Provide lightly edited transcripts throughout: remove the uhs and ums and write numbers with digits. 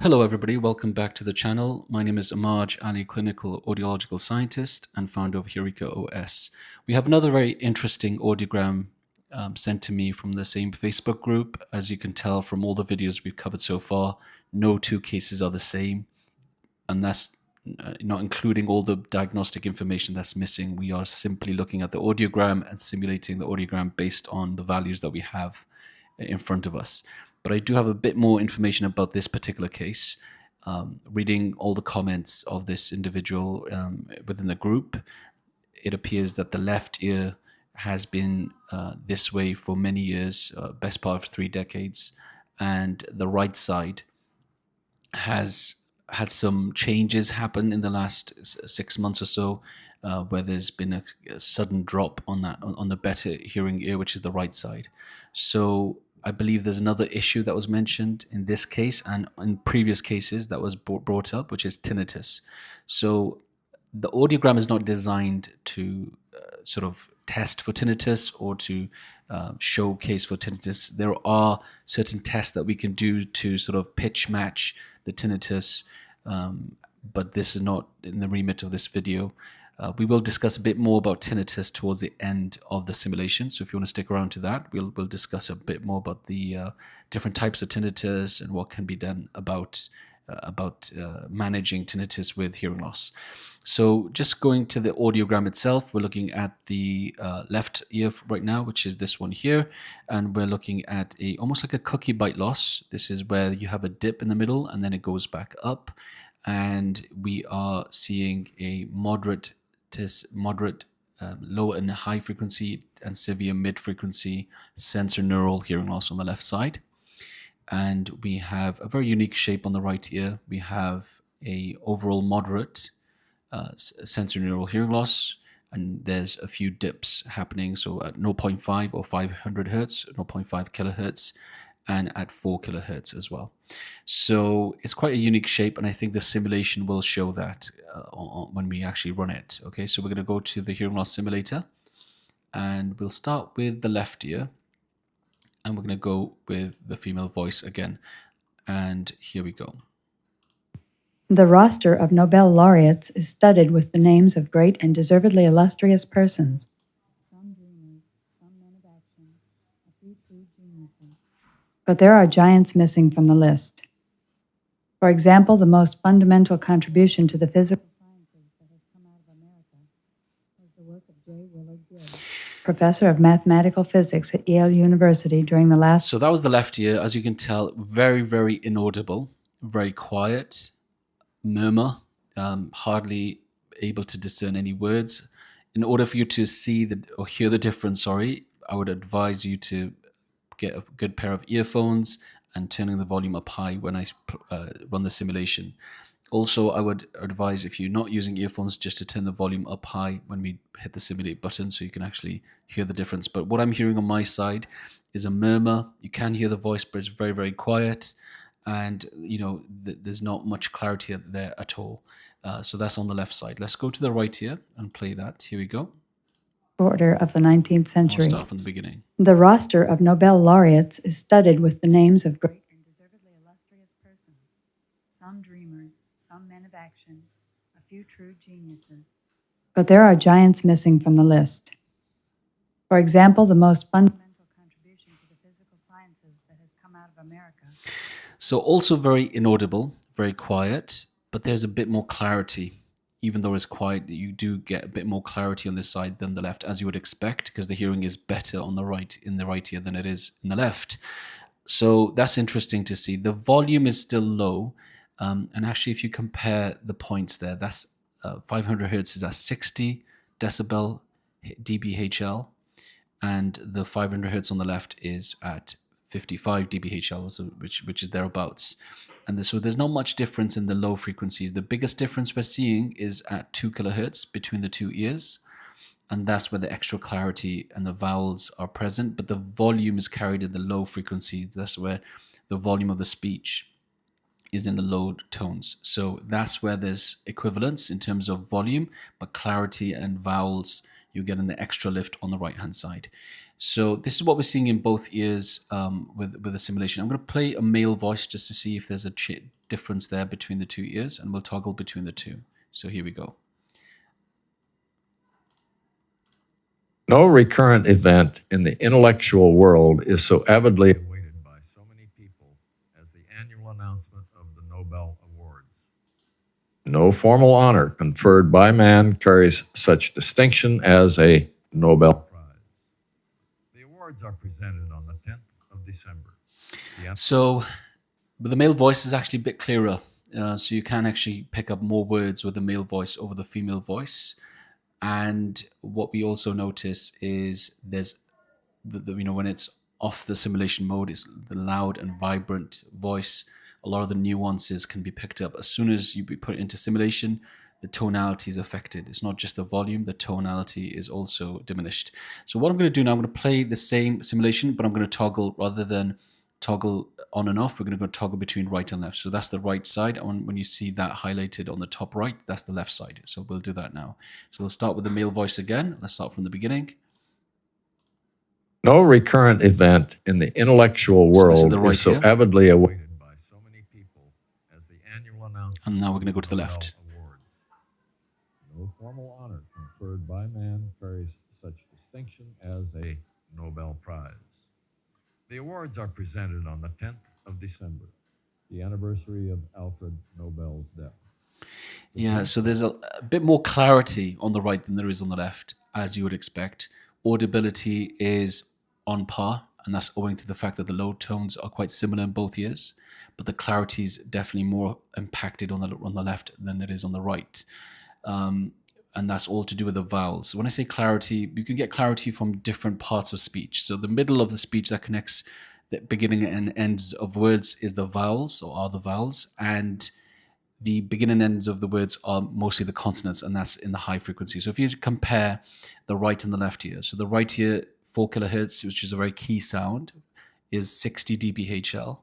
Hello everybody, welcome back to the channel. My name is Amaj Ali, clinical audiological scientist and founder of Eureka OS. We have another very interesting audiogram sent to me from the same Facebook group. As you can tell from all the videos we've covered so far, no two cases are the same, and that's not including all the diagnostic information that's missing. We are simply looking at the audiogram and simulating the audiogram based on the values that we have in front of us. But I do have a bit more information about this particular case. Reading all the comments of this individual within the group, it appears that the left ear has been this way for many years, best part of 3 decades, and the right side has had some changes happen in the last 6 months or so, where there's been a sudden drop on the better hearing ear, which is the right side. So I believe there's another issue that was mentioned in this case and in previous cases that was brought up, which is tinnitus. So the audiogram is not designed to sort of test for tinnitus or to showcase for tinnitus. There are certain tests that we can do to sort of pitch match the tinnitus, but this is not in the remit of this video. We will discuss a bit more about tinnitus towards the end of the simulation. So if you want to stick around to that, we'll discuss a bit more about the different types of tinnitus and what can be done about managing tinnitus with hearing loss. So just going to the audiogram itself, we're looking at the left ear right now, which is this one here, and we're looking at almost like a cookie bite loss. This is where you have a dip in the middle and then it goes back up, and we are seeing a moderate, low and high frequency and severe mid frequency sensorineural hearing loss on the left side. And we have a very unique shape on the right ear. We have a overall moderate sensorineural hearing loss, and there's a few dips happening. So at 0.5 or 500 hertz, 0.5 kilohertz, and at 4 kilohertz as well. So it's quite a unique shape, and I think the simulation will show that when we actually run it. Okay, so we're going to go to the hearing loss simulator, and we'll start with the left ear, and we're going to go with the female voice again. And here we go. The roster of Nobel laureates is studded with the names of great and deservedly illustrious persons. Some dreamers, some men of action, a few true geniuses. But there are giants missing from the list. For example, the most fundamental contribution to the physical sciences that has come out of America was the work of J. Willard Gibbs, professor of mathematical physics at Yale University during the last... So that was the left ear. As you can tell, very, very inaudible, very quiet, murmur, hardly able to discern any words. In order for you to see or hear the difference, I would advise you to get a good pair of earphones and turning the volume up high when I run the simulation. Also, I would advise, if you're not using earphones, just to turn the volume up high when we hit the simulate button so you can actually hear the difference. But what I'm hearing on my side is a murmur. You can hear the voice, but it's very, very quiet. And, there's not much clarity there at all. So that's on the left side. Let's go to the right ear and play that. Here we go. Order of the 19th century. I'll start from the beginning. The roster of Nobel laureates is studded with the names of great and deservedly illustrious persons. Some dreamers, some men of action, a few true geniuses. But there are giants missing from the list. For example, the most fundamental contribution to the physical sciences that has come out of America. So also very inaudible, very quiet, but there's a bit more clarity. Even though it's quiet, you do get a bit more clarity on this side than the left, as you would expect, because the hearing is better on the right, in the right ear, than it is in the left. So that's interesting to see. The volume is still low, and actually, if you compare the points there, that's 500 hertz is at 60 decibel dBHL, and the 500 hertz on the left is at 55 dBHL, so which is thereabouts. And so there's not much difference in the low frequencies. The biggest difference we're seeing is at 2 kilohertz between the two ears, and that's where the extra clarity and the vowels are present, but the volume is carried in the low frequency. That's where the volume of the speech is in the low tones. So that's where there's equivalence in terms of volume, but clarity and vowels, you get in the extra lift on the right hand side. So this is what we're seeing in both ears with the simulation. I'm going to play a male voice just to see if there's a difference there between the two ears, and we'll toggle between the two. So here we go. No recurrent event in the intellectual world is so avidly awaited by so many people as the annual announcement of the Nobel Awards. No formal honor conferred by man carries such distinction as a Nobel Prize. The awards are presented on the 10th of December. So, but the male voice is actually a bit clearer. So you can actually pick up more words with the male voice over the female voice. And what we also notice is there's when it's off the simulation mode, it's the loud and vibrant voice. A lot of the nuances can be picked up. As soon as you put it into simulation, the tonality is affected. It's not just the volume, the tonality is also diminished. So what I'm going to do now, I'm going to play the same simulation, but I'm going to toggle, rather than toggle on and off, we're going to go toggle between right and left. So that's the right side. And when you see that highlighted on the top right, that's the left side. So we'll do that now. So we'll start with the male voice again. Let's start from the beginning. No recurrent event in the intellectual world is so avidly awaited by so many people as the annual announcement. And now we're going to go to the left. No formal honor conferred by man carries such distinction as a Nobel Prize. The awards are presented on the 10th of December, the anniversary of Alfred Nobel's death. Yeah, so there's a bit more clarity on the right than there is on the left, as you would expect. Audibility is on par, and that's owing to the fact that the low tones are quite similar in both ears, but the clarity is definitely more impacted on the left than it is on the right. And that's all to do with the vowels. So when I say clarity, you can get clarity from different parts of speech. So the middle of the speech that connects the beginning and ends of words is the vowels, or are the vowels, and the beginning and ends of the words are mostly the consonants, and that's in the high frequency. So if you compare the right and the left ear, so the right ear, 4 kilohertz, which is a very key sound, is 60 dBHL,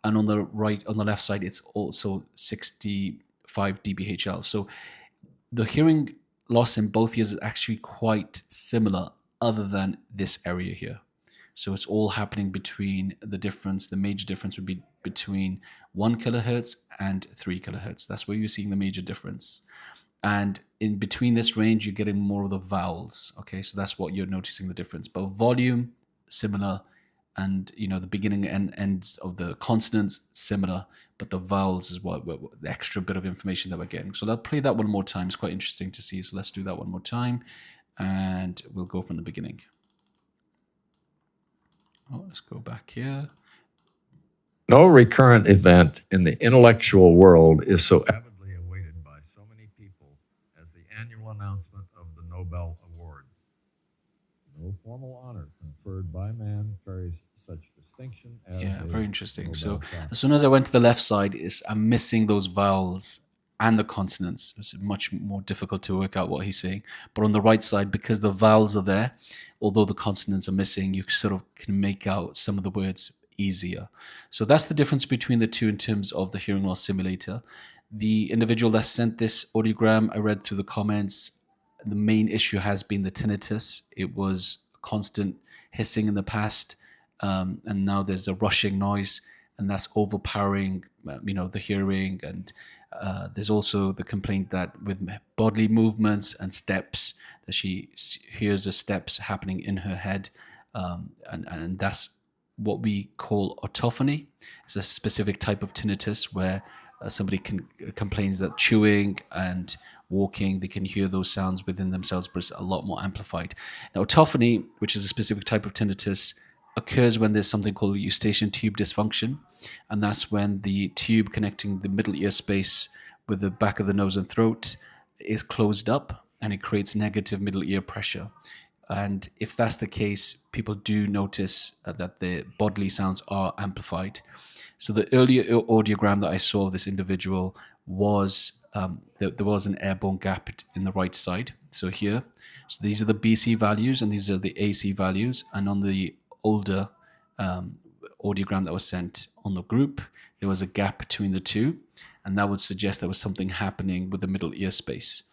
and on the left side, it's also 65 dBHL. So the hearing loss in both ears is actually quite similar, other than this area here. So it's all happening between the major difference would be between 1 kilohertz and 3 kilohertz. That's where you're seeing the major difference. And in between this range, you're getting more of the vowels. Okay, so that's what you're noticing the difference. But volume, similar, and the beginning and ends of the consonants, similar, but the vowels is what the extra bit of information that we're getting. So I'll play that one more time. It's quite interesting to see. So let's do that one more time, and we'll go from the beginning. Oh, let's go back here. No recurrent event in the intellectual world is so avidly awaited by so many people as the annual announcement of the Nobel Awards. No formal honor conferred by man carries such distinction as very interesting. So as soon as I went to the left side, I'm missing those vowels and the consonants. It's much more difficult to work out what he's saying. But on the right side, because the vowels are there, although the consonants are missing, you sort of can make out some of the words easier. So that's the difference between the two in terms of the hearing loss simulator. The individual that sent this audiogram, I read through the comments, the main issue has been the tinnitus. It was constant hissing in the past, and now there's a rushing noise, and that's overpowering, the hearing. And there's also the complaint that with bodily movements and steps, that she hears the steps happening in her head, and that's what we call autophony. It's a specific type of tinnitus where somebody complains that chewing and walking, they can hear those sounds within themselves, but it's a lot more amplified. Now, autophony, which is a specific type of tinnitus, occurs when there's something called eustachian tube dysfunction, and that's when the tube connecting the middle ear space with the back of the nose and throat is closed up, and it creates negative middle ear pressure. And if that's the case, people do notice that the bodily sounds are amplified. So the earlier audiogram that I saw of this individual was there was an airborne gap in the right side. So here, so these are the BC values and these are the AC values. And on the older audiogram that was sent on the group, there was a gap between the two, and that would suggest there was something happening with the middle ear space.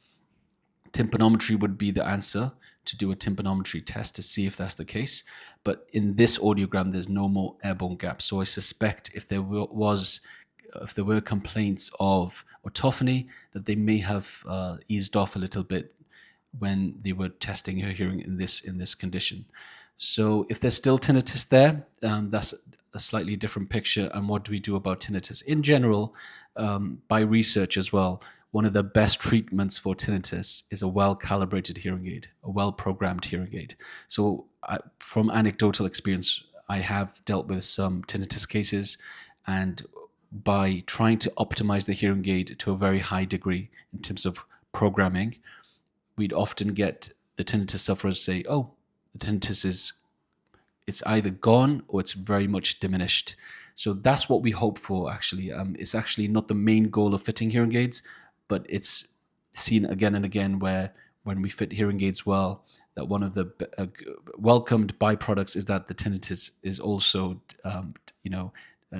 Tympanometry would be the answer to do a tympanometry test to see if that's the case. But in this audiogram, there's no more airborne gaps. So I suspect if there were complaints of autophony, that they may have eased off a little bit when they were testing her hearing in this condition. So if there's still tinnitus there, that's a slightly different picture. And what do we do about tinnitus? In general, by research as well, one of the best treatments for tinnitus is a well-calibrated hearing aid, a well-programmed hearing aid. So from anecdotal experience, I have dealt with some tinnitus cases, and by trying to optimize the hearing aid to a very high degree in terms of programming, we'd often get the tinnitus sufferers say, oh, the tinnitus it's either gone or it's very much diminished. So that's what we hope for, actually. It's actually not the main goal of fitting hearing aids, but it's seen again and again where when we fit hearing aids well, that one of the welcomed byproducts is that the tinnitus is also,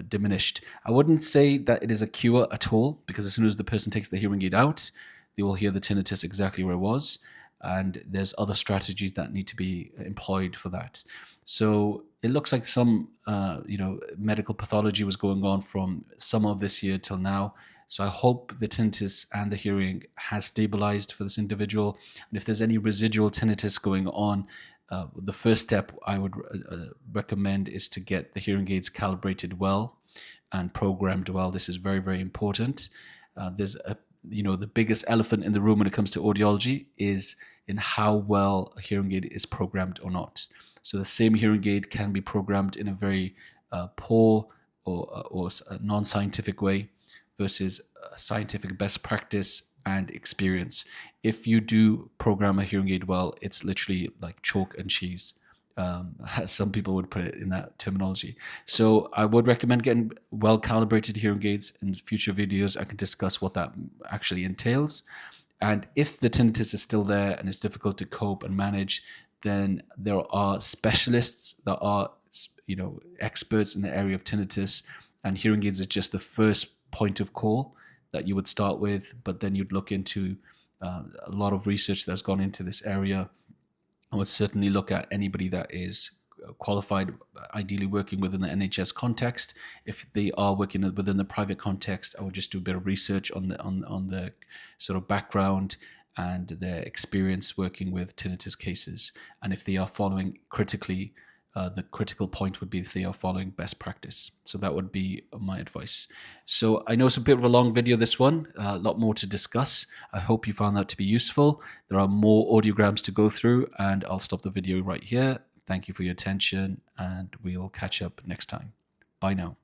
diminished. I wouldn't say that it is a cure at all, because as soon as the person takes the hearing aid out, they will hear the tinnitus exactly where it was. And there's other strategies that need to be employed for that. So it looks like some, medical pathology was going on from summer of this year till now. So I hope the tinnitus and the hearing has stabilized for this individual. And if there's any residual tinnitus going on, the first step I would recommend is to get the hearing aids calibrated well and programmed well. This is very, very important. The biggest elephant in the room when it comes to audiology is in how well a hearing aid is programmed or not. So the same hearing aid can be programmed in a very poor or non-scientific way versus scientific best practice and experience. If you do program a hearing aid well, it's literally like chalk and cheese. As some people would put it in that terminology. So I would recommend getting well-calibrated hearing aids. In future videos, I can discuss what that actually entails. And if the tinnitus is still there and it's difficult to cope and manage, then there are specialists that are, experts in the area of tinnitus, and hearing aids is just the first point of call that you would start with. But then you'd look into a lot of research that's gone into this area. I would certainly look at anybody that is qualified, ideally working within the NHS context. If they are working within the private context, I would just do a bit of research on the sort of background and their experience working with tinnitus cases. And if they are following critically, the critical point would be if they are following best practice. So that would be my advice. So I know it's a bit of a long video, this one, a lot more to discuss. I hope you found that to be useful. There are more audiograms to go through, and I'll stop the video right here. Thank you for your attention, and we'll catch up next time. Bye now.